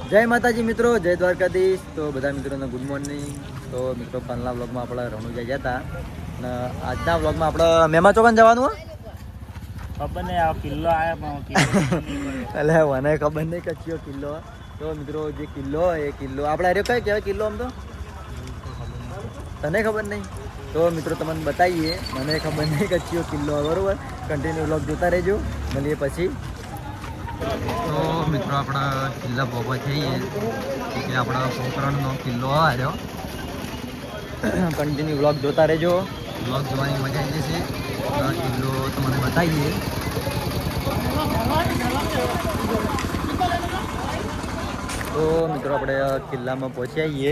જય માતાજી મિત્રો, જય દ્વારકાધીશ. તો બધા મિત્રોને ગુડ મોર્નિંગ. તો મિત્રો કાલના વ્લોગમાં આપણે રણુજા ગયા હતા અને આજના વ્લોગમાં આપણે મેમા ચોકન જવાનું ખબર નહીં આ કિલ્લો આવ્યા એટલે મને ખબર નહીં કે કયો કિલ્લો. તો મિત્રો જે કિલ્લો એ કિલ્લો આપણે અરે કઈ કહેવાય કિલ્લો આમ તો તને ખબર નહીં. તો મિત્રો તમને બતાવીએ, મને ખબર નહીં કે કયો કિલ્લો બરોબર. કન્ટિન્યુ વ્લોગ જોતા રહેજો, મળીએ પછી. તો મિત્રો આપણા કિલ્લા ભોગવા થઈએ કે આપણા પોકરણનો કિલ્લો આવ્યો. કન્ટિન્યુ વ્લોગ જોતા રહેજો, વ્લોગ જોવાની મજા આવી જશે. આ કિલ્લો તમને બતાવીએ. તો મિત્રો આપણે કિલ્લામાં પહોંચી આવીએ.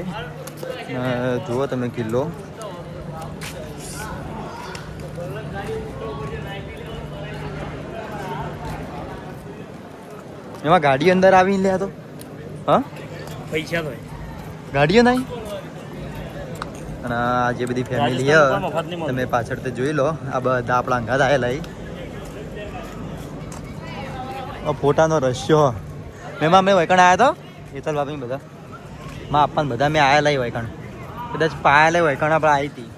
જુઓ તમે કિલ્લો. એમાં ગાડી અંદર આવીને લે તો હા પૈસા તો ગાડીઓ નહીં. અને આ જે બધી ફેમિલી છે તમે પાછળ તો જોઈ લો. આ બધા આપણા અંગાત આવેલા ફોટાનો રસ્યો મેં વૈકણ આવ્યા હતા હેતલ બાબી બધા માં આપવાને બધા મેં આવેલા વૈકણ કદાચ પાયેલા વૈકણ આપણે આવી હતી.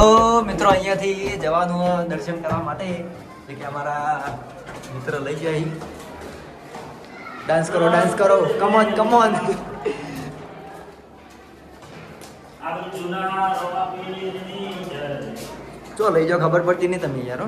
તો મિત્રો અહીંયાથી જવાનું દર્શન કરવા માટે કે અમારા મિત્ર લઈ જાય. ડાન્સ કરો કમોન ચો લઈ જાઓ, ખબર પડતી નહીં તમે યાર.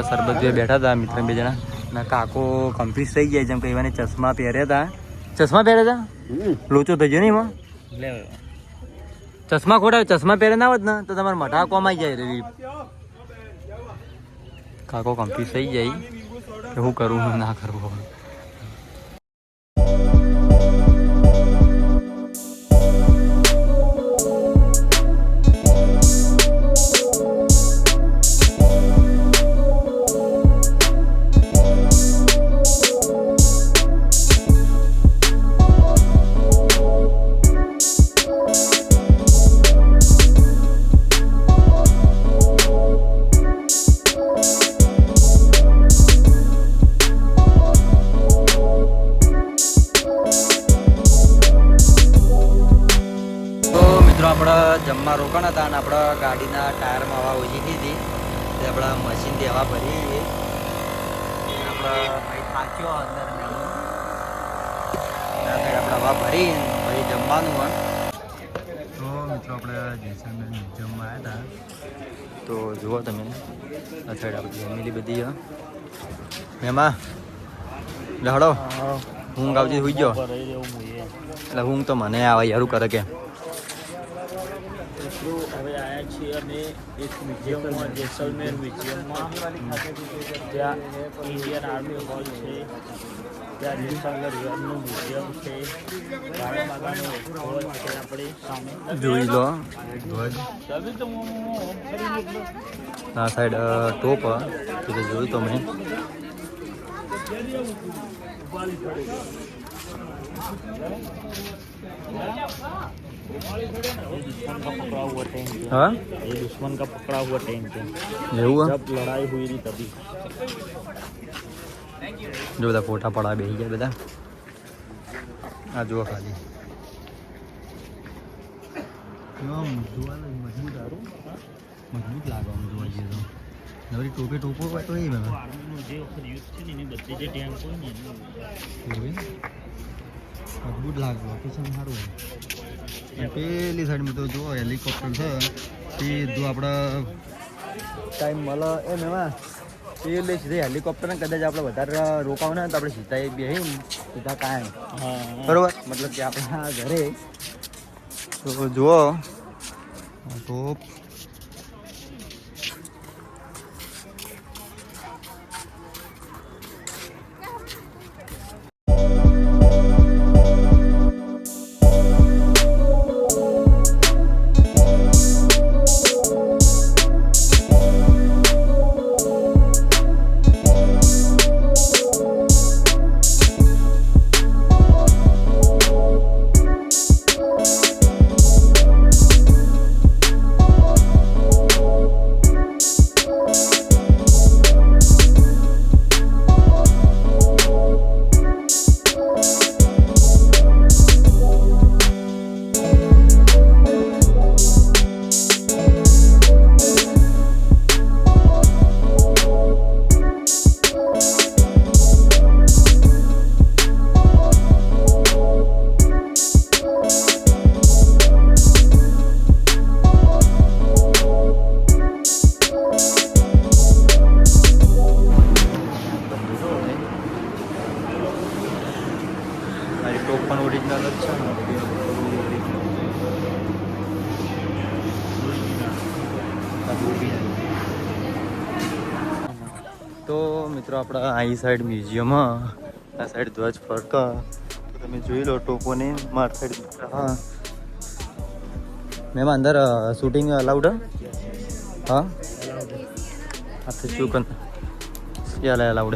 સરબત બે બેઠા હતા મિત્ર બે જણા ના કાકો કન્ફ્યુઝ થઈ ગયા જેમ કે એવાને ચશ્મા પહેર્યા હતા લોચો થઈ ગયો ને એમાં ચશ્મા ખોટા ચશ્મા પહેરે ના હોત ને તો તમારે મઠા કોમાઈ જાય રવિ કાકો કન્ફ્યુઝ થઈ જાય કે હું કરું હું ના કરું આપણે જમવા રોકાણ હતા અને આપણે ગાડીના ટાયરમાં હવા ઓછી હતી તે આપણે મશીનથી હવા ભરી આપણે થાક્યો અંદર આપણે હવા ભરી પછી જમવાનું હોય તો મિત્રો આપણે જેસલમેર મ્યુઝિયમમાં આવ્યા હતા તો જુઓ તમે આ સાઈડ આપણી ફેમિલી બધી એમાં લહડો ઊંઘ આવતી હોઈ ગયો એટલે ઊંઘ તો મને આવે યારું કરે કે હવે આવ્યા છીએ અમે એક મ્યુઝિયમમાં જેસલમેર મ્યુઝિયમમાં ત્યાં ઇન્ડિયન આર્મી હોલ છે ત્યાં જેસલમેર રિવરનું મ્યુઝિયમ છે ભારત માતાનો ધ્વજ છે આપણે સામે જોઈ લો ધ્વજ આ સાઈડ ટોપ તો જોયું તો મેં दुश्मन का पकड़ा हुआ टैंक है हाँ ये दुश्मन का पकड़ा हुआ टैंक है એવું जब लड़ाई हुई थी तभी જો બધા ફોટા પડા બેસી ગયા બધા આ જુઓ ખાલી મજબૂત લાગે આમ જોવા જઈએ તો નવરી ટોપો હોય તો એ બધા આર્મીનું જે વખત યુદ્ધ છે ને એની બધી જે ટેન્ક હોય ને મજબૂત લાગે લોકેશન સારું હોય પેલી સાઈડમાં તો જુઓ હેલિકોપ્ટર છે સીધું આપણે ટાઈમ મળે એમ એમાં પેલી સીધી હેલિકોપ્ટર કદાચ આપણે વધારે રોકાવના તો આપણે સીધા એ બેહીને સીધા કાયમ બરોબર મતલબ કે આપણા ઘરે તો જુઓ ટોપ ટોપ પણ ઓરિજિનલ જ છે તો મિત્રો આપણા આ સાઈડ મ્યુઝિયમમાં આ સાઈડ ધ્વજ ફરકા તો તમે જોઈ લો ટોપોને માર સાઈડ હા મેમ અંદર શૂટિંગ અલાઉડ હા આપણે શું કર યાર અલાઉડ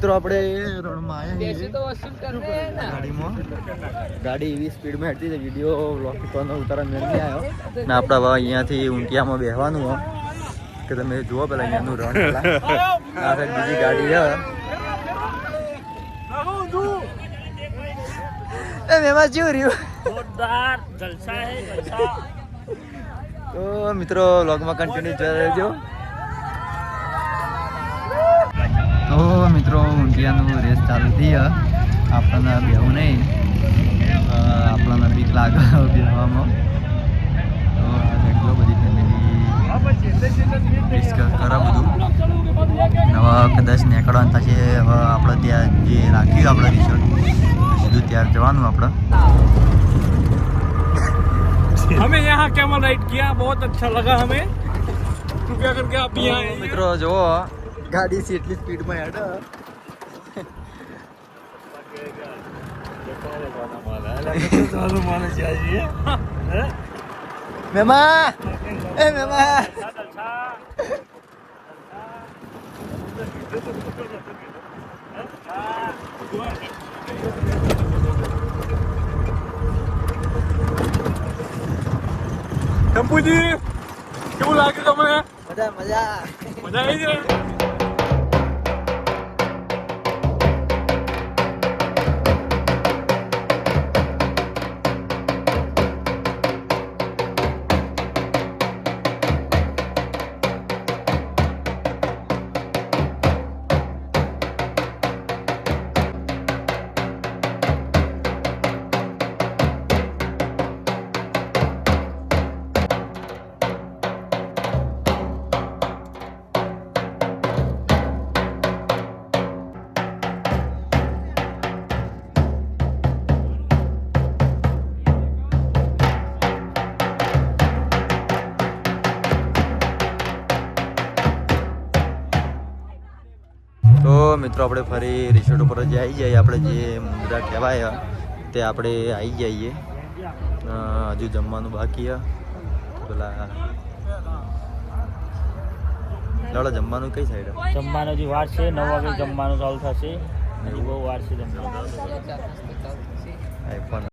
મિત્રો આપણે રણમાં આવ્યા છીએ ગાડીમાં. ગાડી એવી સ્પીડમાં હેઠી છે, વિડીયો વ્લોગ કરવાનો ઉતારા મેળ નહીં આવ્યો ને. આપણે હવે અહીંયાથી ઊંટિયામાં બેસવાનું હોય કે તમે જુઓ પેલા અહીંયાનું રણ પેલા આ સાઈડ બીજી ગાડી છે. એમાં શું રહ્યું જોરદાર જલસા હે જલસા. તો મિત્રો વ્લોગમાં કન્ટિન્યુ જોઈ રહેજો. તો મિત્રો ઊંટિયાનું રેસ ચાલુ થઈ આપણને બેવું નહીં, આપણને બીક લાગે બેહવામાં. તો આ સાઈડ જો બધી ફેમિલી રિસ્ક કરે બધું. હવે કદાચ નીકળવાનું થશે. હવે આપણે ત્યાં જે રાખ્યું આપણે રિસોર્ટ સીધું ત્યાં જવાનું આપણે. हमें यहाँ कैमल राइड किया, बहुत अच्छा लगा हमें. कृपया करके आप भी यहाँ आइए. મિત્રો જો ગાડી છે એટલી સ્પીડમાં હેડ. મેમા એ મેમા ટંપુજી કેવું લાગે તમને? મજા મજા. મજા આવી છે? તો મિત્રો આપણે ફરી રિસોર્ટ ઉપર જ આવી જઈએ. આપણે જે મુંદ્રા કહેવાય તે આપણે આવી જઈએ. હજુ જમવાનું બાકી પેલા લાડો જમવાનું કઈ સાઈડ? જમવાનો જે વાર છે 9 વાગે જમવાનું ચાલુ થશે. હજી બહુ વાર છે જમવાનું. આઈફોન